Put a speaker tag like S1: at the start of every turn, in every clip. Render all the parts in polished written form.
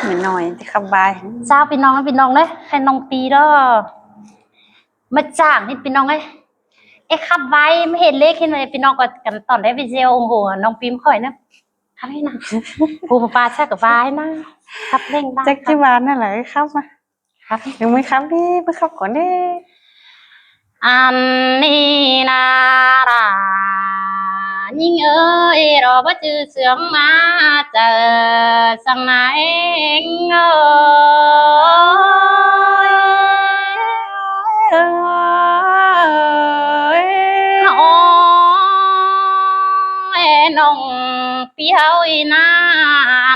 S1: เหมือนหน่อยที่ขับบาย
S2: saoพี่น้องđấy hayน้องปีđóมาจ้างนี่พี่น้องเอ้ยไอ้ขับไว้ไม่เห็นเลขเห็นเลยพี่น้องก็กันตอนได้วิดีโอโอ้โหน้องปีมข่อยนะทำให้นะปูปลาแช่กับไว้นะครับเร่งได้
S1: แจ็คที่บ้านนั่นแหละครับมา
S2: ครับ
S1: ยังไม่ครับพี่เพิ่งครับก่อนดิ
S2: อันนี้นารายิ่งเอ้ยรอว่าจือเสืองมาเจอสังไหนเอ้ยโอ้ยน้องปีเฮาอีนา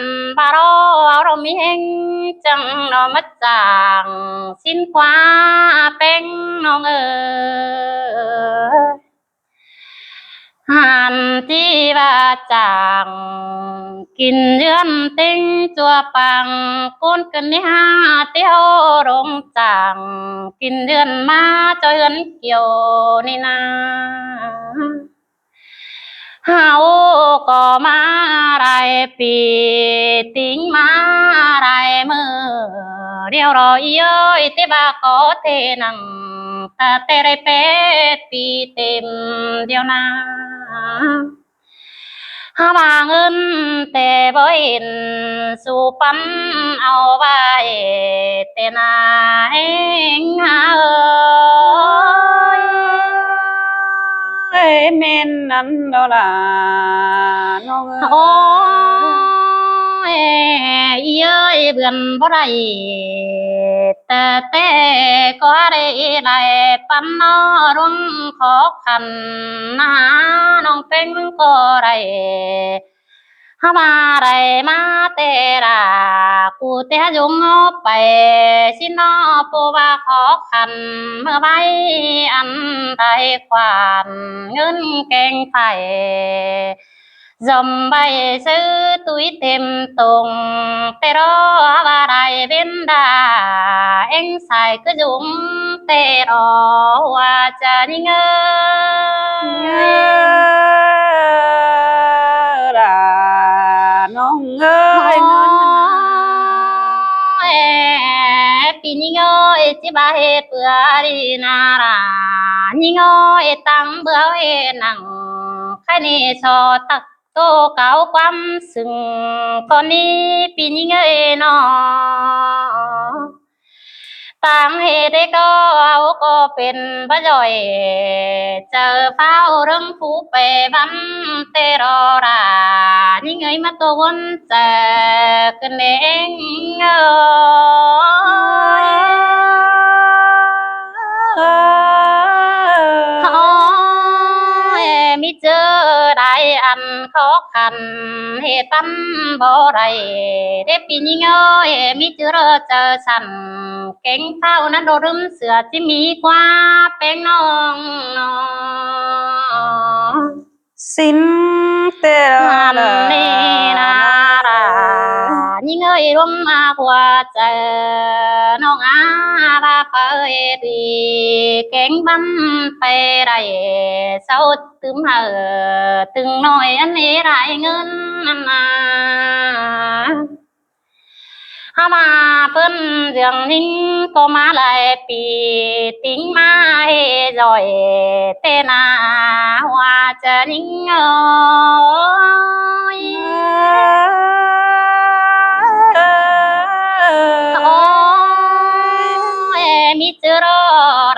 S2: นบารอเรามีเฮงจังเรามาจางสิ้นควาเป็งน้องเอ๋ยหันที่ว่าจางกินเดือนเต็งจัวปังก้นกันนี่ฮาเตี้ยวรงจางกินเดือนมาจอยเอินเกี่ยวนี่นาเฮาก็มาไรปีติ้งมาไรมือเดียวรอเย้ยเตบาก็เทนังตาเตไรเป็ดปีเต็มเดียวนาหามาเงินแต่บ่เห็นสู่ปันเอาไว้แต่นายเอ้ย
S1: เมนนั้นดอลาน้อง
S2: โอ้ยเย้ยเบื่อนบ่ได้แต่ก็ได้ได้ปันนอรุ่งขอขันนาน้องเป็นก็ได้หามาไรมาเตระกูเตะยุงไปสินอปูว่าขอขันเมื่อใบอันใดควานเงินแกงไฟdòm bay sư túi tìm tùng tê rô và đài bên đà anh xài cứ dũng tê rô và cha đi ngơ
S1: làน้องเอ้ย
S2: ปีนี้งอยจิบาเฮเปื่อดีนารานี่งอยตั้งเบื่อเฮนังใครนี่ชอตักโตเก่าความสึงก่อนนี้ปีนี้เงยนอต่างเหตุก็เอาก็เป็นบ่ย่อยเจอเฝ้าเรื่องผู้ไปบันเตรอรานี่เงยมาตัววนเจอกันเองมิเจอได้อันขอขันเหตุตั้นบ่ได้ได้ปีนี้เงยมิเจอเจอฉันเก่งเท่านั้นโดรึมเสือที่มีกว่าเป็นน้อง
S1: สินเต
S2: หันนี่นารายิ่งเอ้ยรวมมากว่าเจอน้องอาบาเปยดีเก่งบันไปไรเศร้าตึมตึงหน่อยอันนี้ไรเงินนั่นนาหามาเพิ่นเรื่องนิ่งก็มาหลายปีติ้งมาเฮจอยเตนาว่าจะนิ่งเอ้ยโอ้ยมิเจอรอ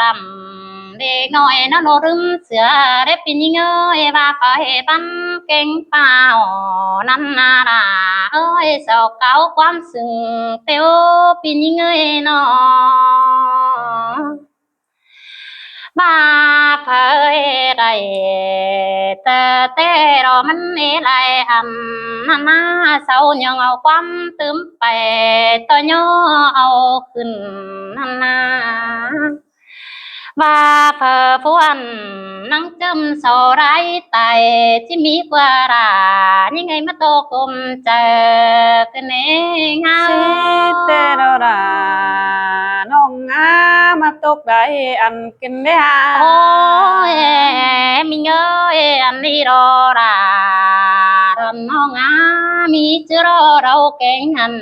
S2: รำเด็กน้อยนั่นโนรึมเสือได้ปีนี้เอ้ยว่าก็เฮปันเก่งเปล่านั่นนาราเอ้ยเศร้าเก่าความสึงเตียวปีนี้เอ้ยนอบาเผยไรแต่รอมันนี่ไรอันนานาเศร้ายังเอาความตื้มไปต่อย่อเอาขึ้นนานาว่าเผอพวนนังจำโซไรไตที่มีกว่ารายังไงมาโตกลมเจอกันเองเฮา
S1: เตโรราน้องอามาตกได้อันกินได้ฮะ
S2: โอ้ยมิงเอ้ยอันนี้รอรา รอนน้องอามีเจอเราแกงหัน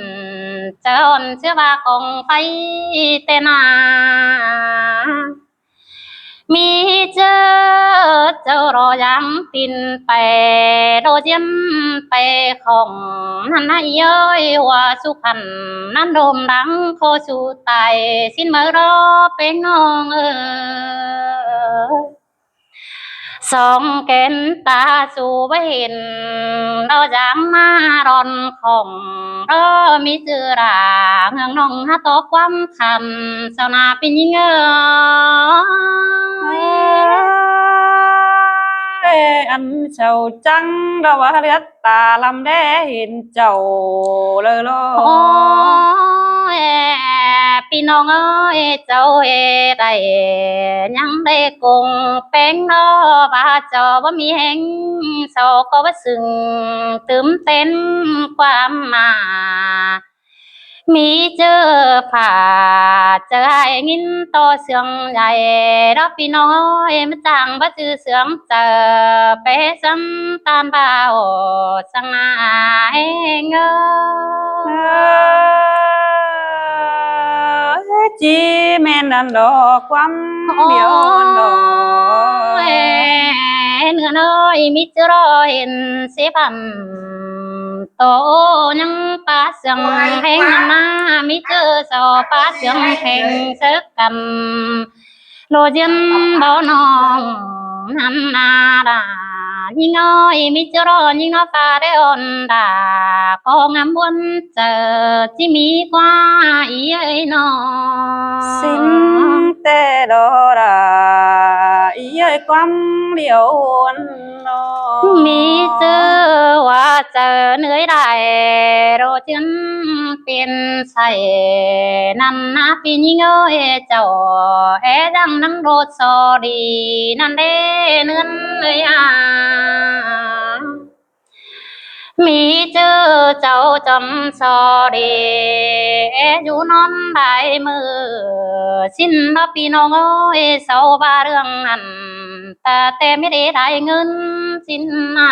S2: เจอนเชื่อว่าคงไปเตนามีเจอเจ้ารอยังปินไปโดเจียนไปของนั่นนายย้อยว่าสุพรรณนั่นโดมดังโคชูไตสิ้นเมื่อรอเป็นน้องสองแก่นตาสู่ไม่เห็นเราจางมารอนของเรามีเจือราเงืองน้องหาตอความคำสาวนาเป็นยิ่ง
S1: อันเจ้าจังเราว่าเลือดตาลำแดเห็นเจ้าเลยล่อ
S2: โอ้ยพี่น้องเอ้ยเจ้าเอ๋ได้ยังได้คงเป็นนอบาจอบ่มีแห่งโศกก็ว่าซึ้งตื่มเต้นความมามีเจอผ่าเจอไอ้งินโตเสียงใหญ่รับพี่น้อยมาจังบ่จือเสียงเจอไปซ้ำตามบ่าวสังอาเอง
S1: จีแม่นันดอกความเดียวดอก
S2: เนื้อน้อยมิจรอเห็นเสพันโตยังปาเสียงแห่งนามิเจอสอปาเสียงแห่งเสกันโลเจนบ่น้องนันนาดายิ่งน้อยมิจรอยิ่งน้อยฟ้าได้อ่อนดาก็งามบนเจอที่มีกว่าอีเอ้ยน้อ
S1: สิ้นแต่ดอราอีเอ้ยความเดียวดอก
S2: มีเจอว่าเจอเหนื่อยได้โรจินเป็นใส่นั่นนะปีนี้เงยเจ้าดังนังโรดสอดีนั่นเด้เนื้อนเลยมีเจอเจ้าจำสอดีอยู่นอนได้มือสิ้นมาพี่น้องเอ้ยเศร้าบาเรื่องนั้นแต่ไม่ได้เงินสิ้นมา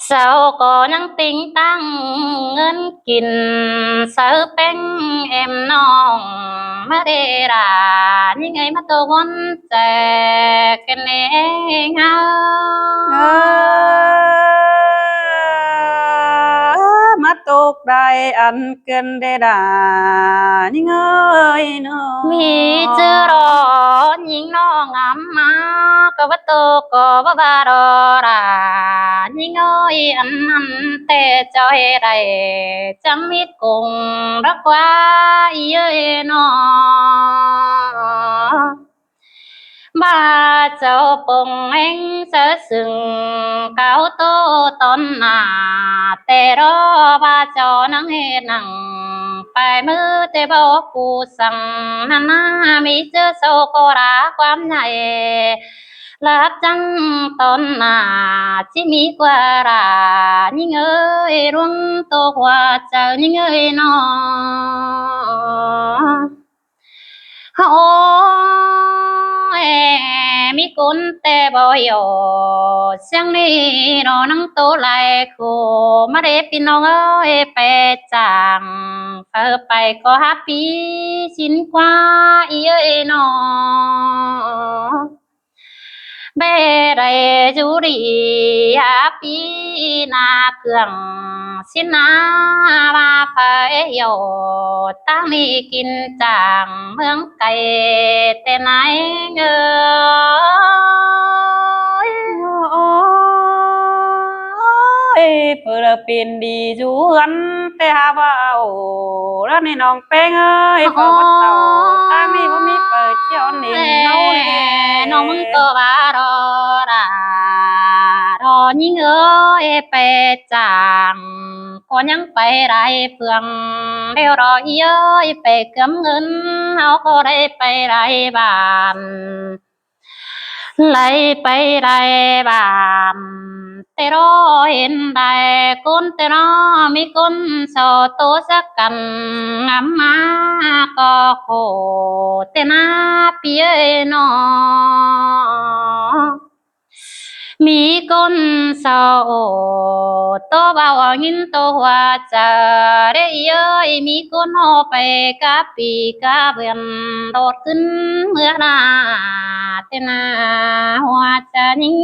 S2: เศร้าก็ยังติงตั้งเงินกินเสือเป็นเอ็มน้องมาเดรานี่ไงมาตัววันแจกกันเอง
S1: มาตกได้อันเกินได้ด่ายิ่งเอ้ยเนาะ
S2: มีเจอรอยิงน้องอำมาก็ว่าโตก็ว่าบารอรายิงเอ้ยอันนั้นแต่จอยไรจังมิดกงรักว่าเย้ยนอบ้าเจ้าปงเอ็งเสอสึงเก้าโตตอนหน้าแต่รอบ้าเจ้านังเฮนังไปมือแต่บอกกูสั่งนานามีเจอโซโกราความใหญ่ลับจังตอนหน้าที่มีกว่ารายิ่งเอ้ยรุ่งโตกว่าเจ้ายิ่งเอ้ยนอ โอ้ยมีกุนแต่บ่อยเสียงนี้รอนังโตไหลคู่มาเรพี่น้องเอ้ยไปจางเออไปก็ฮับปีสินกว่าอีเอ้ยนอเบไรจูรีฮับปีนาเครื่องสินามาเฟยโยตั้งนี้กินจางเมืองไก่แต่ไหนเงย
S1: โอ้ยเพื่อเป็นดีจวนแต่หาว่าเอาแล้วนี่น้องแป้งเอ้ยพอวัดเต่าตั้งนี่บ่มีเปิดเที่ยวเน้นเนาแน่
S2: น้องมึงก็ว่ารอรารอยิ่งเอ้ยไปจางก็ยังไปไรเพื่องเดี๋ยวรออีเอ้ยไปเกือมเงินเอาก็ได้ไปไรบ้านไหลไปไรบ้านแต่รอเห็นได้คนแต่รอมีคนสอตัวสักกันงามมาก็โคแต่หน้าเปียนอ มีก้นเศร้าโตเบางินโตหัวจะได้เย้ยมีก้นโอไปกะปีกะเบือนโดดขึ้นเมื่อนาเตนาหัวจะนิ่ง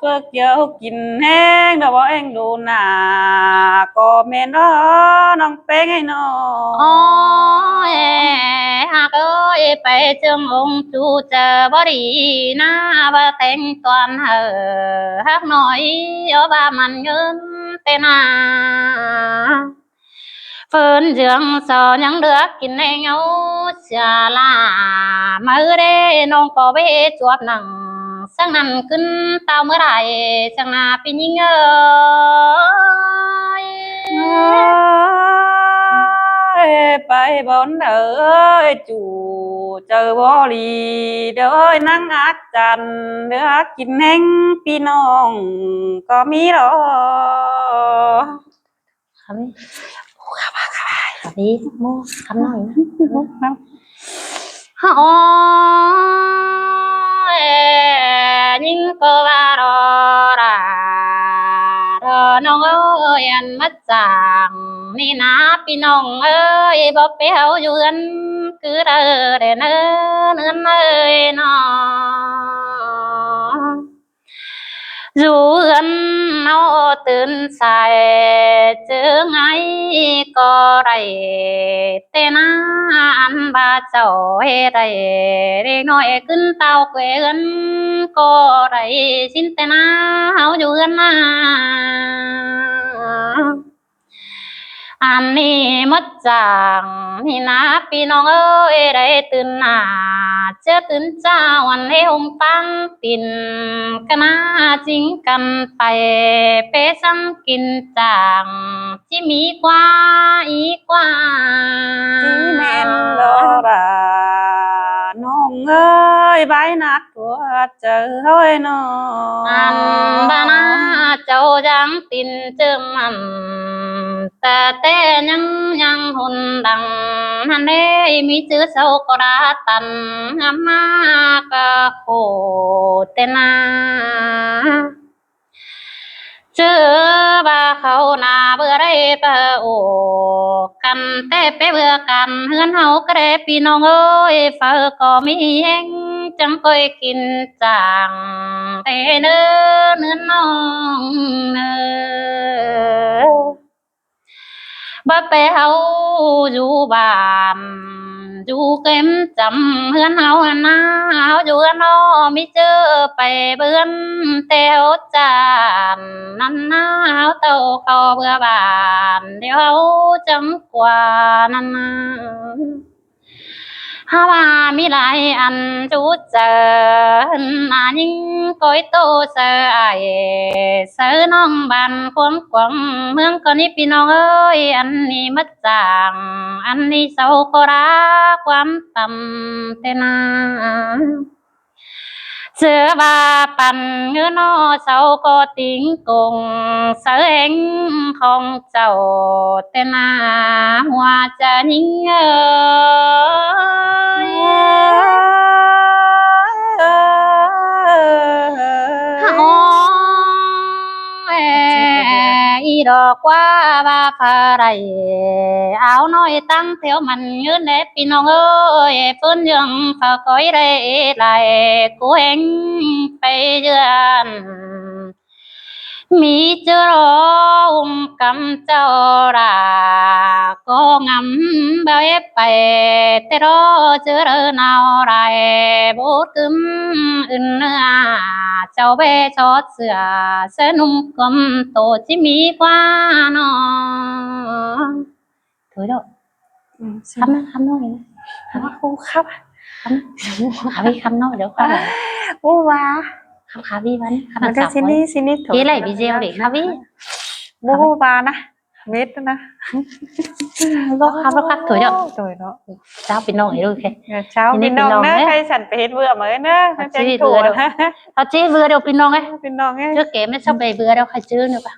S1: ฝึกเยอะกินแห้งเดี๋ยวบอกเองดูหน้าก็เมนน้องเป้งให้น้อง
S2: โอ้ยหากเอ้ยไปเจิงองค์จูเจอบดีหน้าบ่แต่งตอนฮักหน่อยเอาบ่ามันเงินเตนาphơn dương sò những đứa kín này nhau xà là mơ đê non có bê chuột nặng sang nằm cưng tao mới lại sang là pin nhinh
S1: ơiไปบนเอ้ยจู่เจอบ่ลีเด้อนั่งอักจันเด้อกินแห้งพี่น้องก็มีหรอ
S2: đi mua khăn nói hả nhưng cô ba đó là nong ơi anh mất rằng ni na pi nong ơi bóp béo duyên cứ đờ để nơn ơi nó dù ân nóตื่นสายเจอไงก็ได้แต่น้าอันบาเจ้าเฮ็ดได้เด็กน้อยขึ้นเต้าเกวียนก็ได้สินแต่น้าเฮาอยู่กันมาอันนี้มัดจางนี่นะพี่น้องเอ้ยได้ตื่นหน้าเจอตื่นเจ้าวันให้หงตั้งตินกันนาจริงกันไปเปซ้ำกินจางที่มีกว่าอีกว่า
S1: จีแม่นโลราน้องเอ้ยใบนัดตัวเจอเฮ้ยน้อง
S2: อันบานาเจ้าจังตินเจิมมันแต่ยังหุ่นดังฮันเด้มีชื่อเสากระตันงามมากะโคเตนาเจอบาเขาหน้าเบื่อได้เปะโอกันแต่ไปเบื่อกันเฮือนเฮาก็ได้พี่น้องเอ้ยเฝ้าก็มีแห้งจังค่อยกินจางแต่เนื้อน้องเนื้อบ่ไปเฮาอยู่บ้านอยู่เก็มจำเฮือนเฮาหน้าเฮาอยู่กันเนาะมีเจอไปเบิ่นแต่เฮาจานนั่นนาเฮาเต้าเข้าเบื่อบ้านเดี๋ยวเฮาจังกว่านั้นนาฮาว่ามีหลายอันจูเจอนายิ่งก้อยโตเสอไอเสอน้องบ้านควงกวางเมืองก็นี่พี่น้องเอ้ยอันนี้มัดจางอันนี้เศร้าก็รักความต่ำแต่นาเสือบาปันเงือนอเศร้าก็ติงกงเสอเองของเจ้าแต่นาหัวจะยิ่งอีดอกว่าบาพาไรเอาน้อยตั้งเที่ยวมันยืนเล็บพี่น้องเอ้ยฟื้นยังพาก้อยได้ไหลกูเองไปเยือนมีเจอรอุ้มกำเจ้าราก็งำเบยไปแต่รอเจอเรนาวไรบูดกึมอึนเนื้อเจ้าเบชอดเสือเสนุ่มกลมโตที่มีกว่าน้องถือดอกคำน้อยนะคำคู่ครับคำคำน้อยเดี๋ยวคำอู้ว้าคำขาวีวันคำสับ
S1: ซินี่
S2: ที่ไรวิเจลเด็กค่ะวี
S1: บูบานะเม็ดนะ
S2: บอกคำแล้วครับถอยเนาะเช้าเป็นน้องให้ดูแค่
S1: เช้าเป็นน้องนะใครสั่นไปเฮ็ดเบื่อเหมือนนะ
S2: เขาจี้เบื่อเดี๋ยวเป็นน้องไง
S1: เป็นน้องไง
S2: เจอเก๋ไม่ชอบไปเบื่อเดี๋ยวใครเจอเนี่ยปะ